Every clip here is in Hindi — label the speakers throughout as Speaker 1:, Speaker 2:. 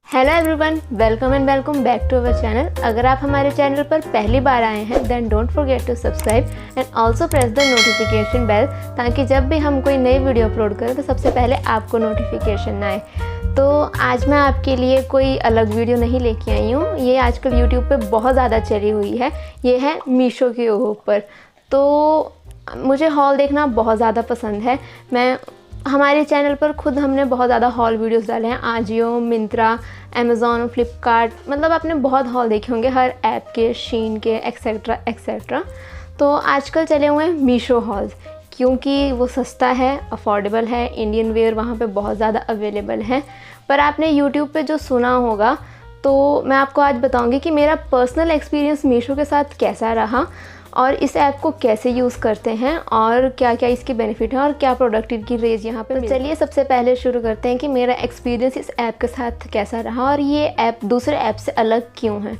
Speaker 1: Hello everyone, welcome and welcome back to our channel. अगर आप हमारे चैनल पर पहली बार आए हैं then don't forget to subscribe and also press the notification bell, ताकि जब भी हम कोई नई वीडियो अपलोड करें तो सबसे पहले आपको नोटिफिकेशन ना आए। तो आज मैं आपके लिए कोई अलग वीडियो नहीं लेके आई हूँ। ये आजकल यूट्यूब पे बहुत ज़्यादा चली हुई है, ये है मीशो के ऊपर। तो मुझे हॉल देखना बहुत ज़्यादा पसंद है। हमारे चैनल पर खुद हमने बहुत ज़्यादा हॉल वीडियोस डाले हैं, आजियो, मिंत्रा, अमेज़ॉन, फ्लिपकार्ट, मतलब आपने बहुत हॉल देखे होंगे हर ऐप के, शीन के, एक्सेट्रा एक्सेट्रा। तो आजकल चले हुए हैं मीशो हॉल्स, क्योंकि वो सस्ता है, अफोर्डेबल है, इंडियन वेयर वहाँ पे बहुत ज़्यादा अवेलेबल है। पर आपने यूट्यूब पे जो सुना होगा, तो मैं आपको आज बताऊँगी कि मेरा पर्सनल एक्सपीरियंस मीशो के साथ कैसा रहा और इस ऐप को कैसे यूज़ करते हैं और क्या क्या इसके बेनिफिट हैं और क्या प्रोडक्ट की रेंज यहाँ पे। तो चलिए सबसे पहले शुरू करते हैं कि मेरा एक्सपीरियंस इस ऐप के साथ कैसा रहा और ये ऐप दूसरे ऐप से अलग क्यों है।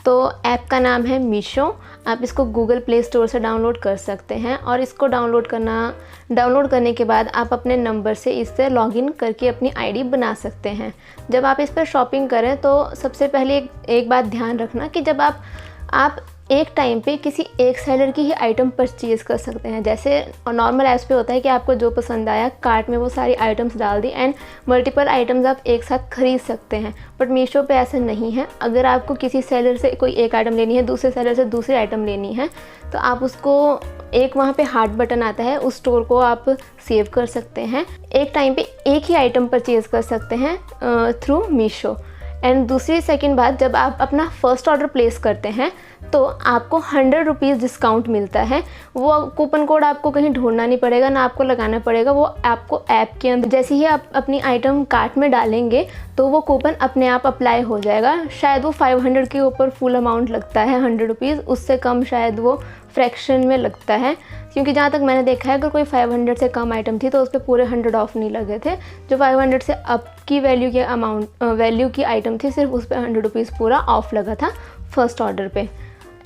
Speaker 1: तो ऐप का नाम है मीशो। आप इसको गूगल प्ले स्टोर से डाउनलोड कर सकते हैं और इसको डाउनलोड करने के बाद आप अपने नंबर से इससे लॉगिन करके अपनी आईडी बना सकते हैं। जब आप इस पर शॉपिंग करें तो सबसे पहले एक बात ध्यान रखना कि जब आप एक टाइम पे किसी एक सेलर की ही आइटम परचेज़ कर सकते हैं। जैसे नॉर्मल ऐप्स पे होता है कि आपको जो पसंद आया कार्ट में वो सारी आइटम्स डाल दी एंड मल्टीपल आइटम्स आप एक साथ खरीद सकते हैं। बट मीशो पे ऐसा नहीं है। अगर आपको किसी सेलर से कोई एक आइटम लेनी है, दूसरे सेलर से दूसरी आइटम लेनी है, तो आप उसको एक वहाँ पे हार्ट बटन आता है, उस स्टोर को आप सेव कर सकते हैं। एक टाइम पे एक ही आइटम परचेज़ कर सकते हैं थ्रू मीशो। एंड दूसरी सेकंड बात, जब आप अपना फर्स्ट ऑर्डर प्लेस करते हैं तो आपको 100 रुपीज़ डिस्काउंट मिलता है। वो कूपन कोड आपको कहीं ढूंढना नहीं पड़ेगा, ना आपको लगाना पड़ेगा, वो आपको ऐप के अंदर जैसे ही आप अपनी आइटम कार्ट में डालेंगे तो वो कूपन अपने आप अप्लाई हो जाएगा। शायद वो 500 के ऊपर फुल अमाउंट लगता है 100 रुपीज़, उससे कम शायद वो फ्रैक्शन में लगता है, क्योंकि जहाँ तक मैंने देखा है अगर कोई 500 से कम आइटम थी तो उस पर पूरे 100 ऑफ नहीं लगे थे। जो 500 से अप की वैल्यू की आइटम थी, सिर्फ उस पर 100 रुपीज़ पूरा ऑफ लगा था फर्स्ट ऑर्डर पे।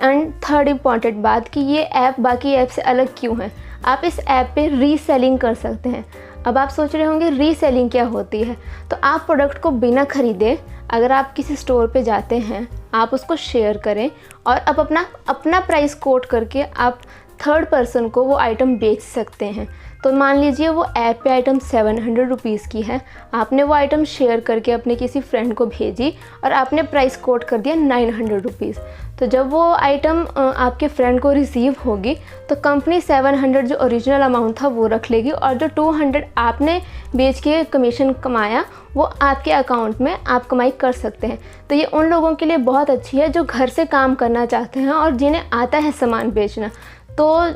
Speaker 1: एंड थर्ड इम्पॉर्टेंट बात कि ये ऐप बाकी ऐप से अलग क्यों है। आप इस ऐप पे रीसेलिंग कर सकते हैं। अब आप सोच रहे होंगे रीसेलिंग क्या होती है। तो आप प्रोडक्ट को बिना ख़रीदे अगर आप किसी स्टोर पे जाते हैं, आप उसको शेयर करें और अब अपना प्राइस कोट करके आप थर्ड पर्सन को वो आइटम बेच सकते हैं। तो मान लीजिए वो ऐप पे आइटम 700 रुपीज़ की है, आपने वो आइटम शेयर करके अपने किसी फ्रेंड को भेजी और आपने प्राइस कोट कर दिया 900 रुपीज़। तो जब वो आइटम आपके फ्रेंड को रिसीव होगी तो कंपनी 700 जो ओरिजिनल अमाउंट था वो रख लेगी और जो 200 आपने बेच के कमीशन कमाया वो आपके अकाउंट में आप कमाई कर सकते हैं। तो ये उन लोगों के लिए बहुत अच्छी है जो घर से काम करना चाहते हैं और जिन्हें आता है सामान बेचना। तो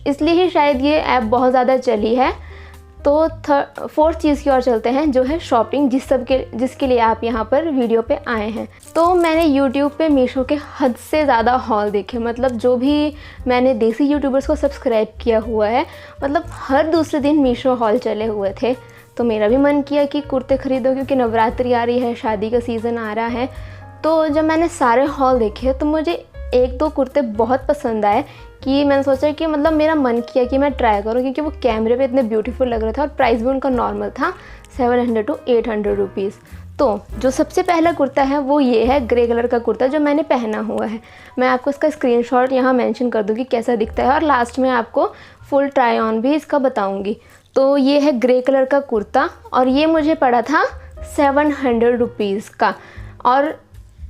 Speaker 1: इसलिए ही शायद ये ऐप बहुत ज़्यादा चली है। तो फोर्थ चीज़ की ओर चलते हैं, जो है शॉपिंग, जिसके लिए आप यहाँ पर वीडियो पे आए हैं। तो मैंने यूट्यूब पे मीशो के हद से ज़्यादा हॉल देखे, मतलब जो भी मैंने देसी यूट्यूबर्स को सब्सक्राइब किया हुआ है, मतलब हर दूसरे दिन मीशो हॉल चले हुए थे। तो मेरा भी मन किया कि कुर्ते ख़रीदो, क्योंकि नवरात्रि आ रही है, शादी का सीज़न आ रहा है। तो जब मैंने सारे हॉल देखे तो मुझे एक दो कुर्ते बहुत पसंद आए कि मैंने सोचा कि मतलब मेरा मन किया कि मैं ट्राई करूं, क्योंकि वो कैमरे पे इतने ब्यूटीफुल लग रहा था और प्राइस भी उनका नॉर्मल था 700 to 800 रुपीज़। तो जो सबसे पहला कुर्ता है वो ये है ग्रे कलर का कुर्ता जो मैंने पहना हुआ है। मैं आपको इसका स्क्रीनशॉट यहाँ मेंशन कर दूँगी कैसा दिखता है और लास्ट में आपको फुल ट्राई ऑन भी इसका बताऊँगी। तो ये है ग्रे कलर का कुर्ता और ये मुझे पड़ा था 700 रुपीज़ का। और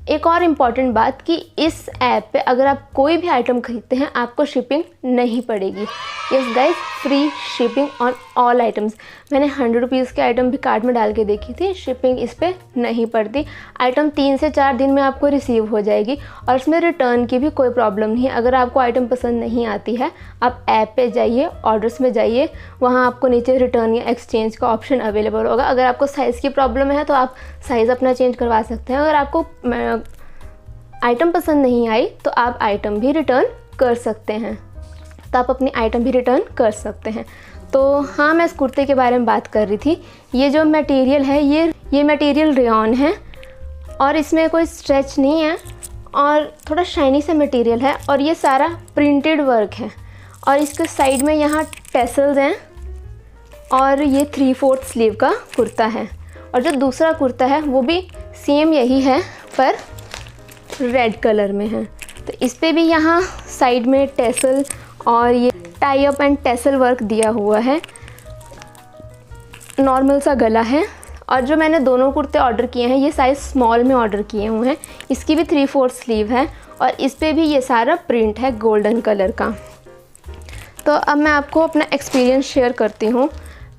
Speaker 1: एक और इम्पॉर्टेंट बात कि इस ऐप पे अगर आप कोई भी आइटम खरीदते हैं आपको शिपिंग नहीं पड़ेगी। Yes guys, free shipping on all items. मैंने 100 रुपीज़ के आइटम भी कार्ट में डाल के देखी थी, शिपिंग इस पर नहीं पड़ती। आइटम 3 से 4 दिन में आपको रिसीव हो जाएगी और इसमें रिटर्न की भी कोई प्रॉब्लम नहीं है। अगर आपको आइटम पसंद नहीं आती है, आप ऐप पे जाइए, ऑर्डर्स में जाइए, वहाँ आपको नीचे रिटर्न या एक्सचेंज का ऑप्शन अवेलेबल होगा। अगर आपको साइज़ की प्रॉब्लम है तो आप साइज़ अपना चेंज करवा सकते हैं। अगर आपको आइटम पसंद नहीं आई तो आप आइटम भी रिटर्न कर सकते हैं, तो आप अपनी आइटम भी रिटर्न कर सकते हैं। तो हाँ, मैं इस कुर्ते के बारे में बात कर रही थी। ये जो मटेरियल है ये मटेरियल रेयॉन है और इसमें कोई स्ट्रेच नहीं है और थोड़ा शाइनी सा मटेरियल है और ये सारा प्रिंटेड वर्क है और इसके साइड में यहाँ टेसल्स हैं और ये 3/4 स्लीव का कुर्ता है। और जो दूसरा कुर्ता है वो भी सेम यही है पर रेड कलर में है। तो इस पे भी यहाँ साइड में टेसल और ये tie up and tassel work दिया हुआ है। नॉर्मल सा गला है। और जो मैंने दोनों कुर्ते ऑर्डर किए हैं ये साइज़ स्मॉल में ऑर्डर किए हुए हैं। इसकी भी 3/4 स्लीव है और इस पे भी ये सारा प्रिंट है गोल्डन कलर का। तो अब मैं आपको अपना एक्सपीरियंस शेयर करती हूँ।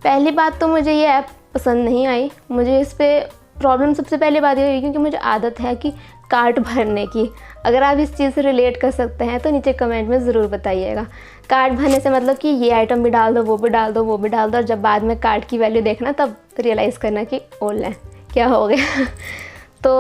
Speaker 1: पहली बात तो मुझे ये ऐप पसंद नहीं आई। मुझे इस पर प्रॉब्लम सबसे पहली बात ये हुई क्योंकि मुझे आदत है कि कार्ट भरने की। अगर आप इस चीज़ से रिलेट कर सकते हैं तो नीचे कमेंट में ज़रूर बताइएगा। कार्ट भरने से मतलब कि ये आइटम भी डाल दो, वो भी डाल दो, वो भी डाल दो, और जब बाद में कार्ट की वैल्यू देखना तब रियलाइज़ करना कि ओले क्या हो गया। तो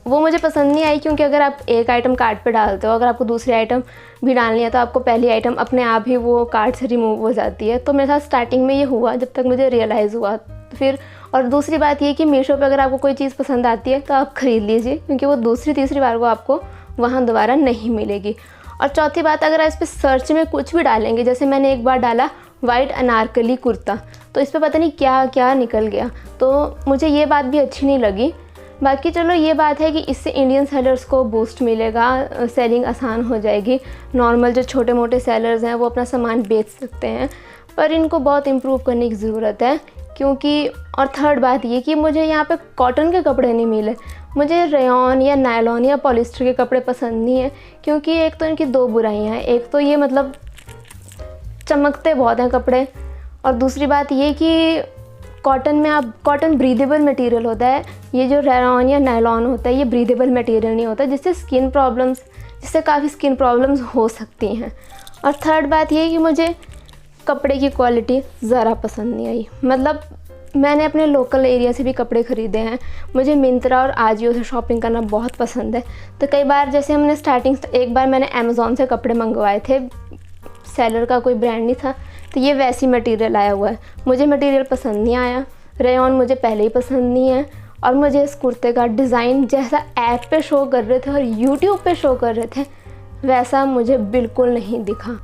Speaker 1: वो मुझे पसंद नहीं आई क्योंकि अगर आप एक आइटम कार्ट पे डालते हो, अगर आपको दूसरी आइटम भी डालनी है तो आपको पहली आइटम अपने आप ही वो कार्ट से रिमूव हो जाती है। तो मेरे साथ स्टार्टिंग में ये हुआ जब तक मुझे रियलाइज़ हुआ। फिर और दूसरी बात ये कि मीशो पे अगर आपको कोई चीज़ पसंद आती है तो आप ख़रीद लीजिए क्योंकि वो दूसरी तीसरी बार वो आपको वहाँ दोबारा नहीं मिलेगी। और चौथी बात, अगर आप इस पर सर्च में कुछ भी डालेंगे, जैसे मैंने एक बार डाला वाइट अनारकली कुर्ता, तो इस पर पता नहीं क्या क्या निकल गया। तो मुझे ये बात भी अच्छी नहीं लगी। बाकी चलो ये बात है कि इससे इंडियन सेलर्स को बूस्ट मिलेगा, सेलिंग आसान हो जाएगी। नॉर्मल जो छोटे मोटे सेलर्स हैं वो अपना सामान बेच सकते हैं, पर इनको बहुत इम्प्रूव करने की ज़रूरत है क्योंकि। और थर्ड बात ये कि मुझे यहाँ पे कॉटन के कपड़े नहीं मिले। मुझे रेयॉन या नायलॉन या पॉलिस्टर के कपड़े पसंद नहीं है क्योंकि एक तो इनकी दो बुराइयाँ हैं। एक तो ये मतलब चमकते बहुत हैं कपड़े, और दूसरी बात ये कि कॉटन में आप कॉटन ब्रीदेबल मटेरियल होता है। ये जो रेयॉन या नायलॉन होता है ये ब्रीदेबल मटेरियल नहीं होता, जिससे काफ़ी स्किन प्रॉब्लम्स हो सकती हैं। और थर्ड बात ये कि मुझे कपड़े की क्वालिटी ज़रा पसंद नहीं आई। मतलब मैंने अपने लोकल एरिया से भी कपड़े ख़रीदे हैं। मुझे मिंत्रा और आजियो से शॉपिंग करना बहुत पसंद है। तो कई बार जैसे हमने एक बार मैंने अमेज़ॉन से कपड़े मंगवाए थे, सेलर का कोई ब्रांड नहीं था, तो ये वैसी मटेरियल आया हुआ है। मुझे मटेरियल पसंद नहीं आया। रेयॉन मुझे पहले ही पसंद नहीं है, और मुझे इस कुर्ते का डिज़ाइन जैसा ऐप पे शो कर रहे थे और यूट्यूब पे शो कर रहे थे वैसा मुझे बिल्कुल नहीं दिखा।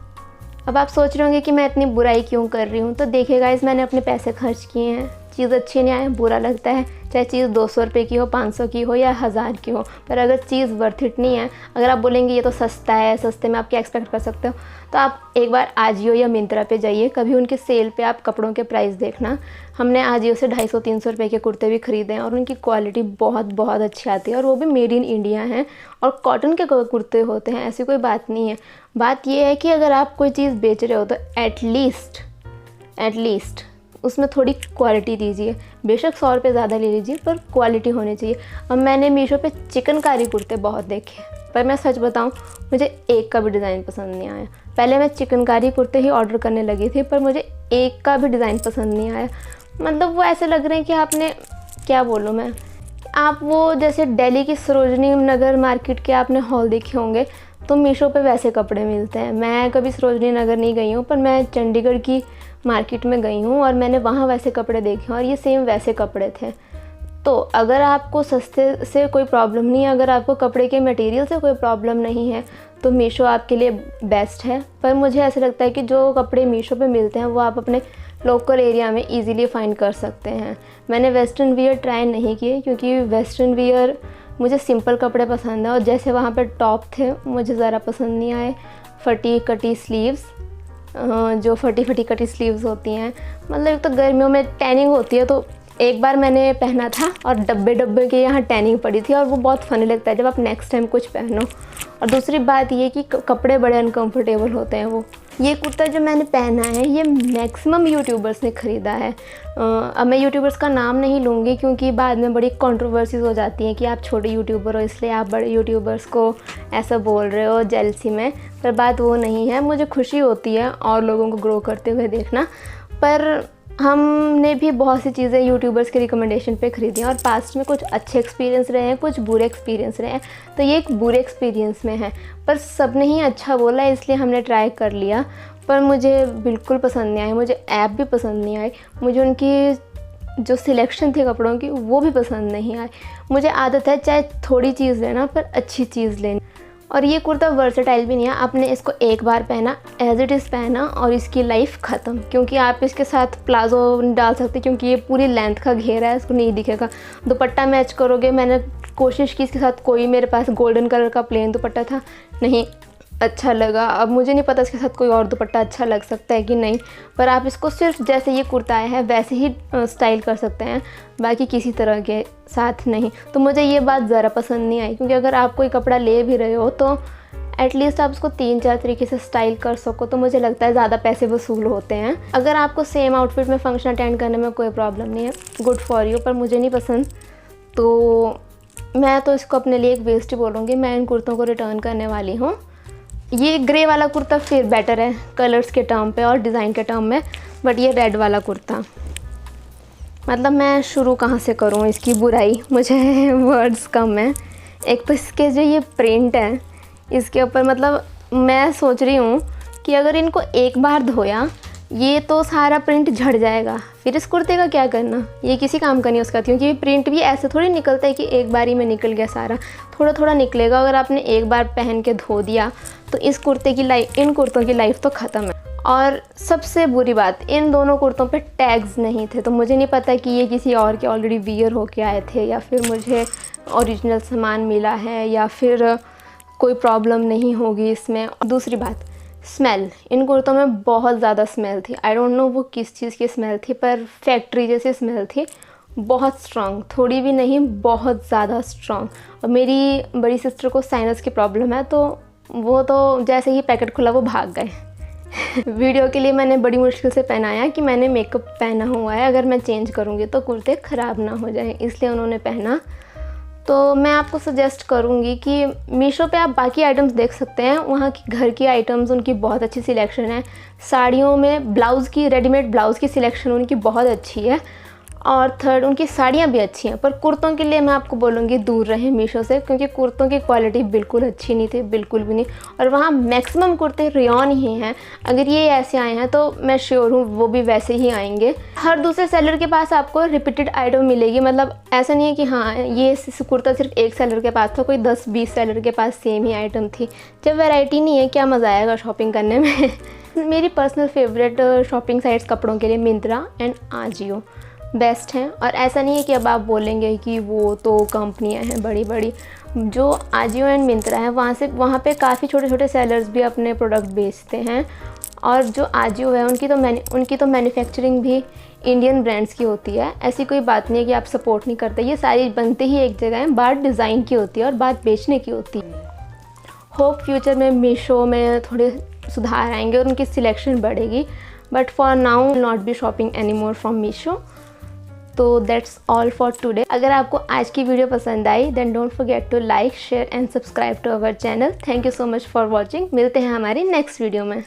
Speaker 1: अब आप सोच रहे होंगे कि मैं इतनी बुराई क्यों कर रही हूँ। तो देखिए गाइस, मैंने अपने पैसे खर्च किए हैं, चीज़ अच्छी नहीं आए, बुरा लगता है। चाहे चीज़ 200 रुपये की हो, 500 की हो या 1000 की हो, पर अगर चीज़ वर्थ इट नहीं है, अगर आप बोलेंगे ये तो सस्ता है, सस्ते में आप क्या एक्सपेक्ट कर सकते हो, तो आप एक बार आजियो या मिंत्रा पे जाइए। कभी उनके सेल पे आप कपड़ों के प्राइस देखना। हमने आजियो से 250-300 रुपये के कुर्ते भी ख़रीदे हैं और उनकी क्वालिटी बहुत बहुत अच्छी आती है, और वो भी मेड इन इंडिया हैं और कॉटन के कुर्ते होते हैं, ऐसी कोई बात नहीं है। बात ये है कि अगर आप कोई चीज़ बेच रहे हो तो एटलीस्ट उसमें थोड़ी क्वालिटी दीजिए। बेशक 100 रुपये ज़्यादा ले लीजिए, पर क्वालिटी होनी चाहिए। अब मैंने मीशो पे चिकनकारी कुर्ते बहुत देखे, पर मैं सच बताऊं मुझे एक का भी डिज़ाइन पसंद नहीं आया। पहले मैं चिकनकारी कुर्ते ही ऑर्डर करने लगी थी, पर मुझे एक का भी डिज़ाइन पसंद नहीं आया। मतलब वो ऐसे लग रहे हैं कि आपने, क्या बोलूँ मैं, आप वो जैसे दिल्ली की सरोजनी नगर मार्केट के आपने हॉल देखे होंगे, तो मीशो पे वैसे कपड़े मिलते हैं। मैं कभी सरोजनी नगर नहीं गई हूँ, पर मैं चंडीगढ़ की मार्केट में गई हूँ और मैंने वहाँ वैसे कपड़े देखे और ये सेम वैसे कपड़े थे। तो अगर आपको सस्ते से कोई प्रॉब्लम नहीं है, अगर आपको कपड़े के मटेरियल से कोई प्रॉब्लम नहीं है, तो मीशो आपके लिए बेस्ट है। पर मुझे ऐसा लगता है कि जो कपड़े मीशो पे मिलते हैं वो आप अपने लोकल एरिया में इजीली फाइंड कर सकते हैं। मैंने वेस्टर्न वियर ट्राई नहीं किए क्योंकि वेस्टर्न वियर मुझे सिंपल कपड़े पसंद है, और जैसे वहाँ पे टॉप थे मुझे ज़रा पसंद नहीं आए। फटी कटी स्लीव्स, जो फटी कटी स्लीव्स होती हैं, मतलब एक तो गर्मियों में टैनिंग होती है, तो एक बार मैंने पहना था और डब्बे के यहाँ टैनिंग पड़ी थी, और वो बहुत फ़नी लगता है जब आप नेक्स्ट टाइम कुछ पहनो। और दूसरी बात ये कि कपड़े बड़े अनकंफर्टेबल होते हैं। वो ये कुर्ता जो मैंने पहना है ये मैक्सिमम यूट्यूबर्स ने ख़रीदा है। अब मैं यूट्यूबर्स का नाम नहीं लूँगी क्योंकि बाद में बड़ी कंट्रोवर्सीज हो जाती हैं कि आप छोटे यूट्यूबर हो इसलिए आप बड़े यूट्यूबर्स को ऐसा बोल रहे हो जेलसी में। पर बात वो नहीं है, मुझे खुशी होती है और लोगों को ग्रो करते हुए देखना। पर हमने भी बहुत सी चीज़ें यूट्यूबर्स के रिकमेंडेशन पे ख़रीदी हैं और पास्ट में कुछ अच्छे एक्सपीरियंस रहे हैं, कुछ बुरे एक्सपीरियंस रहे हैं। तो ये एक बुरे एक्सपीरियंस में है, पर सब ने ही अच्छा बोला इसलिए हमने ट्राई कर लिया। पर मुझे बिल्कुल पसंद नहीं आई, मुझे ऐप भी पसंद नहीं आई, मुझे उनकी जो सिलेक्शन थी कपड़ों की वो भी पसंद नहीं आई। मुझे आदत है चाहे थोड़ी चीज़ लेना पर अच्छी चीज़ लेनी। और ये कुर्ता वर्सेटाइल भी नहीं है, आपने इसको एक बार पहना, एज इट इज़ पहना और इसकी लाइफ ख़त्म। क्योंकि आप इसके साथ प्लाजो नहीं डाल सकते क्योंकि ये पूरी लेंथ का घेरा है, इसको नहीं दिखेगा। दुपट्टा मैच करोगे, मैंने कोशिश की इसके साथ, कोई मेरे पास गोल्डन कलर का प्लेन दुपट्टा था, नहीं अच्छा लगा। अब मुझे नहीं पता इसके साथ कोई और दुपट्टा अच्छा लग सकता है कि नहीं, पर आप इसको सिर्फ जैसे ये कुर्ता आया है वैसे ही स्टाइल कर सकते हैं, बाकी किसी तरह के साथ नहीं। तो मुझे ये बात ज़रा पसंद नहीं आई, क्योंकि अगर आप कोई कपड़ा ले भी रहे हो तो एटलीस्ट आप उसको 3-4 तरीके से स्टाइल कर सको, तो मुझे लगता है ज़्यादा पैसे वसूल होते हैं। अगर आपको सेम आउटफिट में फंक्शन अटेंड करने में कोई प्रॉब्लम नहीं है, गुड फॉर यू, पर मुझे नहीं पसंद। तो मैं तो इसको अपने लिए एक वेस्ट ही बोलूँगी। मैं इन कुर्तों को रिटर्न करने वाली हूँ। ये ग्रे वाला कुर्ता फिर बेटर है कलर्स के टर्म पे और डिज़ाइन के टर्म में, बट ये रेड वाला कुर्ता, मतलब मैं शुरू कहाँ से करूँ इसकी बुराई, मुझे वर्ड्स कम है। एक तो इसके जो ये प्रिंट है इसके ऊपर, मतलब मैं सोच रही हूँ कि अगर इनको एक बार धोया ये तो सारा प्रिंट झड़ जाएगा, फिर इस कुर्ते का क्या करना, ये किसी काम का नहीं उसका, क्योंकि प्रिंट भी ऐसे थोड़ी निकलता है कि एक बार ही में निकल गया सारा, थोड़ा थोड़ा निकलेगा। अगर आपने एक बार पहन के धो दिया तो इस कुर्ते की लाइफ, इन कुर्तों की लाइफ तो ख़त्म है। और सबसे बुरी बात, इन दोनों कुर्तों पे टैग्स नहीं थे, तो मुझे नहीं पता कि ये किसी और के ऑलरेडी वियर होके आए थे या फिर मुझे ओरिजिनल सामान मिला है या फिर कोई प्रॉब्लम नहीं होगी इसमें। और दूसरी बात, स्मेल, इन कुर्तों में बहुत ज़्यादा स्मेल थी। आई डोंट नो वो किस चीज़ की स्मेल थी, पर फैक्ट्री जैसी स्मेल थी, बहुत स्ट्रॉन्ग, थोड़ी भी नहीं, बहुत ज़्यादा स्ट्रॉन्ग। और मेरी बड़ी सिस्टर को साइनस की प्रॉब्लम है, तो वो तो जैसे ही पैकेट खुला वो भाग गए। वीडियो के लिए मैंने बड़ी मुश्किल से पहनाया कि मैंने मेकअप पहना हुआ है, अगर मैं चेंज करूँगी तो कुर्ते ख़राब ना हो जाएं, इसलिए उन्होंने पहना। तो मैं आपको सजेस्ट करूँगी कि मीशो पे आप बाकी आइटम्स देख सकते हैं, वहाँ की घर की आइटम्स उनकी बहुत अच्छी सिलेक्शन है। साड़ियों में ब्लाउज़ की, रेडीमेड ब्लाउज़ की सिलेक्शन उनकी बहुत अच्छी है। और थर्ड, उनकी साड़ियाँ भी अच्छी हैं। पर कुर्तों के लिए मैं आपको बोलूँगी दूर रहें मीशो से, क्योंकि कुर्तों की क्वालिटी बिल्कुल अच्छी नहीं थी, बिल्कुल भी नहीं। और वहाँ मैक्सिमम कुर्ते रेयॉन ही हैं। अगर ये ऐसे आए हैं तो मैं श्योर हूँ वो भी वैसे ही आएंगे। हर दूसरे सेलर के पास आपको रिपीटेड आइटम मिलेगी, मतलब ऐसा नहीं है कि हाँ ये कुर्ता सिर्फ एक सेलर के पास था, कोई 10-20 सेलर के पास सेम ही आइटम थी। जब वैरायटी नहीं है क्या मज़ा आएगा शॉपिंग करने में। मेरी पर्सनल फेवरेट शॉपिंग साइट्स कपड़ों के लिए मिंत्रा एंड आजियो बेस्ट हैं। और ऐसा नहीं है कि अब आप बोलेंगे कि वो तो कंपनियां हैं बड़ी बड़ी। जो आजियो एंड मिंत्रा है वहाँ पे काफ़ी छोटे छोटे सेलर्स भी अपने प्रोडक्ट बेचते हैं। और जो आजियो है उनकी तो मैन्युफैक्चरिंग भी इंडियन ब्रांड्स की होती है। ऐसी कोई बात नहीं है कि आप सपोर्ट नहीं करते, ये सारी बनते ही एक जगह हैं। बात डिज़ाइन की होती है और बात बेचने की होती है। होप फ्यूचर में मीशो में थोड़े सुधार आएंगे और उनकी सिलेक्शन बढ़ेगी, but for now not be shopping any more from Meesho. तो दैट्स ऑल फॉर टुडे। अगर आपको आज की वीडियो पसंद आई then don't forget to like, share and subscribe to our channel. Thank you so much for watching. मिलते हैं हमारी नेक्स्ट वीडियो में।